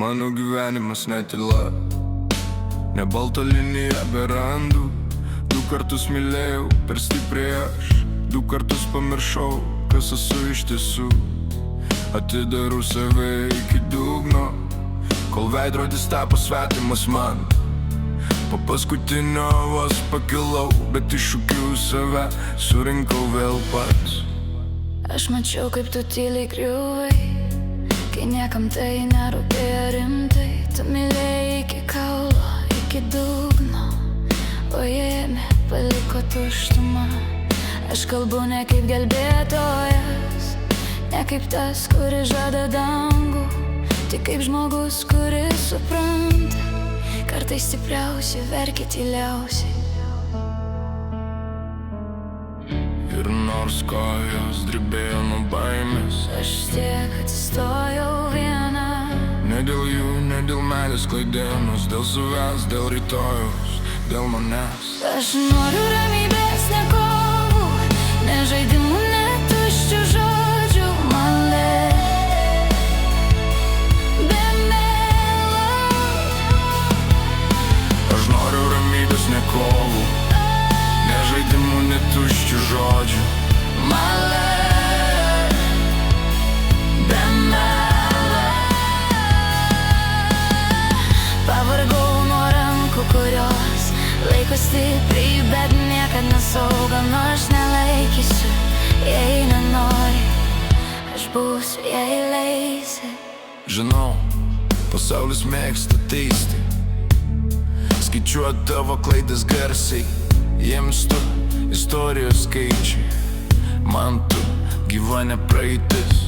Mano gyvenimas netyla, ne balta linija be randų. Du kartus mylėjau, per stipriai aš. Du kartus pamiršau, kas esu iš tiesų. Atidaru save iki dugno, kol veidrodis tapo svetimas man. Po paskutinio vos pakilau, bet iššūkių save surinkau vėl pats. Aš mačiau, kaip tu tyliai griuvai, kai niekam tai nerūpėjo rimtai. Tu mylėjai iki kaulo, iki dugno, o jame paliko tuštumą. Aš kalbu ne kaip gelbėtojas, ne kaip tas, kuris žada dangų, tik kaip žmogus, kuris supranta. Kartais stipriausi verkia tyliausiai. Ir nors kojos drebėjo nuo baimės, aš tiek atsistojau viena. Ne dėl jų, ne dėl meilės klaidienos, dėl savęs, dėl rytojaus, dėl manęs. Aš noriu ramybės, ne kovų, ne žaidimų, ne tuščių žodžių. Man be melo. Aš noriu ramybės, ne kovų, ne žaidimų, ne tuščių žodžių. Man be melo. Pavargau nuo rankų, kurios laiko stipriai, bet niekad nesauga. Nu aš nelaikysiu, jei nenori, aš būsiu, jei leisi. Žinau, pasaulis mėgsta teisti, skaičiuot tavo klaidas garsiai. Jiems tu istorijos skaičiai, man tu gyva ne praeitis.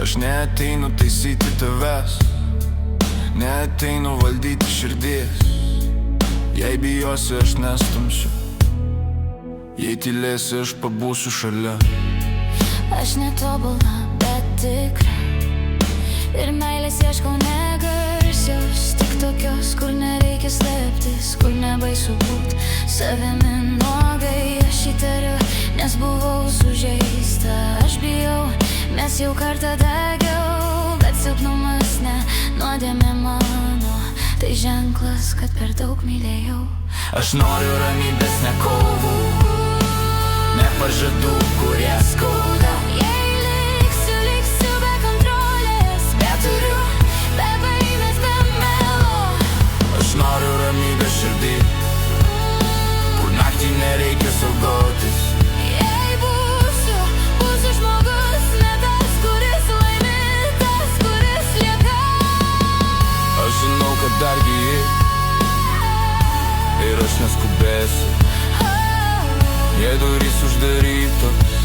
Aš neateinu taisyti tavęs, neateinu valdyti širdies. Jei bijosi, aš nestumsiu, jei tylėsi, aš pabūsiu šalia. Aš netobula, bet tikra, ir meilės ieškau negarsios, tik tokios, kur nereikia slėptis, kur nebaisu būt savimi nuogai. Aš įtariu, nes buvau sužeista. Aš bijau, mes jau kartą degiau, bet silpnumas ne nuodėmė mano. Tai ženklas, kad per daug mylėjau. Aš noriu ramybės, ne kovų, ne pažadų, kurie skauda. Jei liksiu be kontrolės, bet turiu, be baimės, be melo. Aš noriu ramybės širdį, kur naktį nereikia saugotis. Jei būsiu žmogus, ne tas, kuris laimi, tas, kuris lieka. Aš žinau, kad dar gyji, ir aš neskubėsiu. Jei durys uždarytos,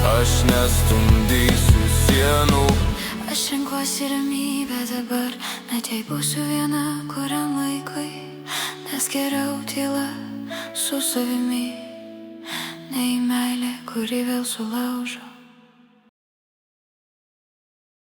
aš nestumdysiu sienų. Aš renkuosi ramybę dabar, net jei būsiu viena kuriam laikui, nes geriau tyla su savimi, nei meilė, kuri vėl sulaužo.